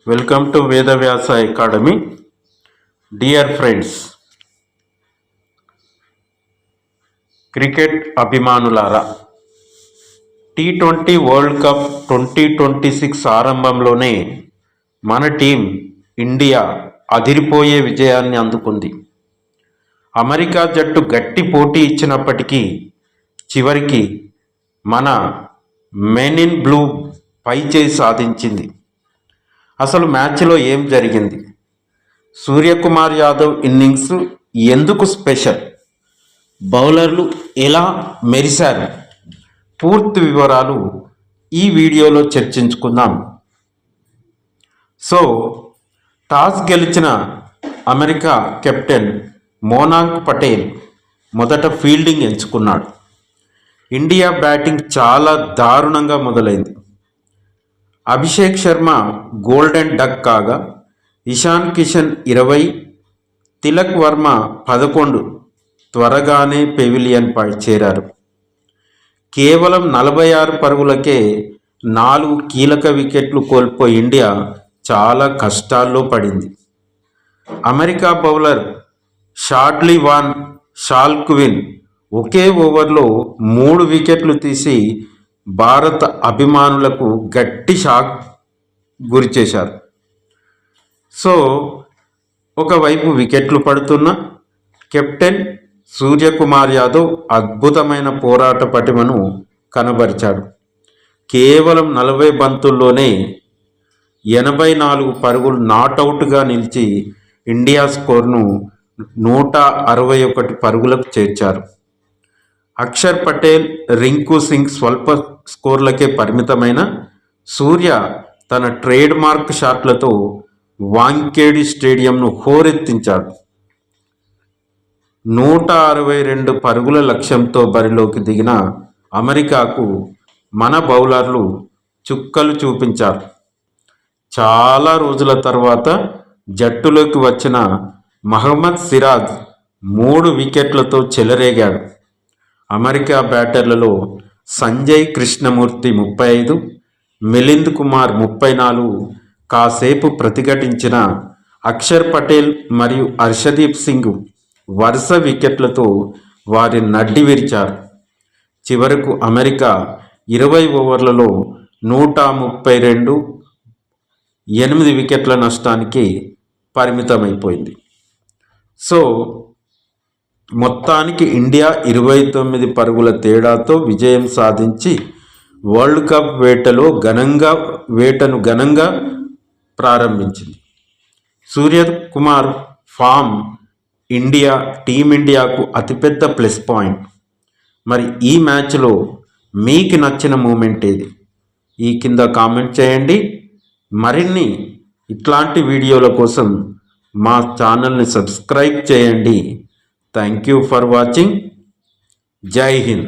Welcome to Vedavyasa academy. Dear friends, cricket అభిమానులారా, T20 world cup 2026 ఆరంభంలోనే మన టీం ఇండియా అదిరిపోయే విజయాన్ని అందుకుంది. అమెరికా జట్టు గట్టి పోటీ ఇచ్చినప్పటికీ చివరికి మన మెన్ ఇన్ బ్లూ పైచేయి సాధించింది. అసలు మ్యాచ్లో ఏం జరిగింది? సూర్యకుమార్ యాదవ్ ఇన్నింగ్స్ ఎందుకు స్పెషల్? బౌలర్లు ఎలా మెరిశారు? పూర్తి వివరాలు ఈ వీడియోలో చర్చించుకుందాం. సో, టాస్ గెలిచిన అమెరికా కెప్టెన్ మోనాంక్ పటేల్ మొదట ఫీల్డింగ్ ఎంచుకున్నాడు. ఇండియా బ్యాటింగ్ చాలా దారుణంగా మొదలైంది. అభిషేక్ శర్మ గోల్డెన్ డక్ కాగా ఇషాన్ కిషన్ 20, తిలక్ వర్మ 11 త్వరగానే పెవిలియన్పై చేరారు. కేవలం 46 పరుగులకే 4 కీలక వికెట్లు కోల్పోయి ఇండియా చాలా కష్టాల్లో పడింది. అమెరికా బౌలర్ షాడ్లీ వాన్ షాల్క్విన్ ఒకే ఓవర్లో 3 వికెట్లు తీసి భారత అభిమానులకు గట్టి షాక్ గురిచేశారు. సో, ఒకవైపు వికెట్లు పడుతున్న కెప్టెన్ సూర్యకుమార్ యాదవ్ అద్భుతమైన పోరాట పటిమను కనబరిచాడు. కేవలం 40 బంతుల్లోనే 84 పరుగులు నాటౌట్గా నిలిచి ఇండియా స్కోర్ను 161 పరుగులకు చేర్చారు. అక్షర్ పటేల్, రింకు సింగ్ స్వల్ప స్కోర్లకే పరిమితమైన సూర్య తన ట్రేడ్ మార్క్ షాట్లతో వాంఖేడి స్టేడియంను హోరెత్తించాడు. 162 పరుగుల లక్ష్యంతో బరిలోకి దిగిన అమెరికాకు మన బౌలర్లు చుక్కలు చూపించారు. చాలా రోజుల తర్వాత జట్టులోకి వచ్చిన మహమ్మద్ సిరాజ్ 3 వికెట్లతో చెలరేగాడు. అమెరికా బ్యాటర్లలో సంజయ్ కృష్ణమూర్తి 35, మిలింద్ కుమార్ 34 కాసేపు ప్రతిఘటించిన అక్షర్ పటేల్ మరియు హర్షదీప్ సింగ్ వరుస వికెట్లతో వారి నడ్డి విరిచారు. చివరకు అమెరికా 20 ఓవర్లలో 132, 8 వికెట్ల నష్టానికి పరిమితమైపోయింది. సో, మొత్తానికి ఇండియా 29 పరుగుల తేడాతో విజయం సాధించి వరల్డ్ కప్ వేటను ఘనంగా ప్రారంభించింది. సూర్యకుమార్ ఫామ్ టీమిండియాకు అతిపెద్ద ప్లస్ పాయింట్. మరి ఈ మ్యాచ్లో మీకు నచ్చిన మూమెంట్ ఏది? ఈ కింద కామెంట్ చేయండి. మరిన్ని ఇట్లాంటి వీడియోల కోసం మా ఛానల్ని సబ్స్క్రైబ్ చేయండి. Thank you for watching. జై హింద్.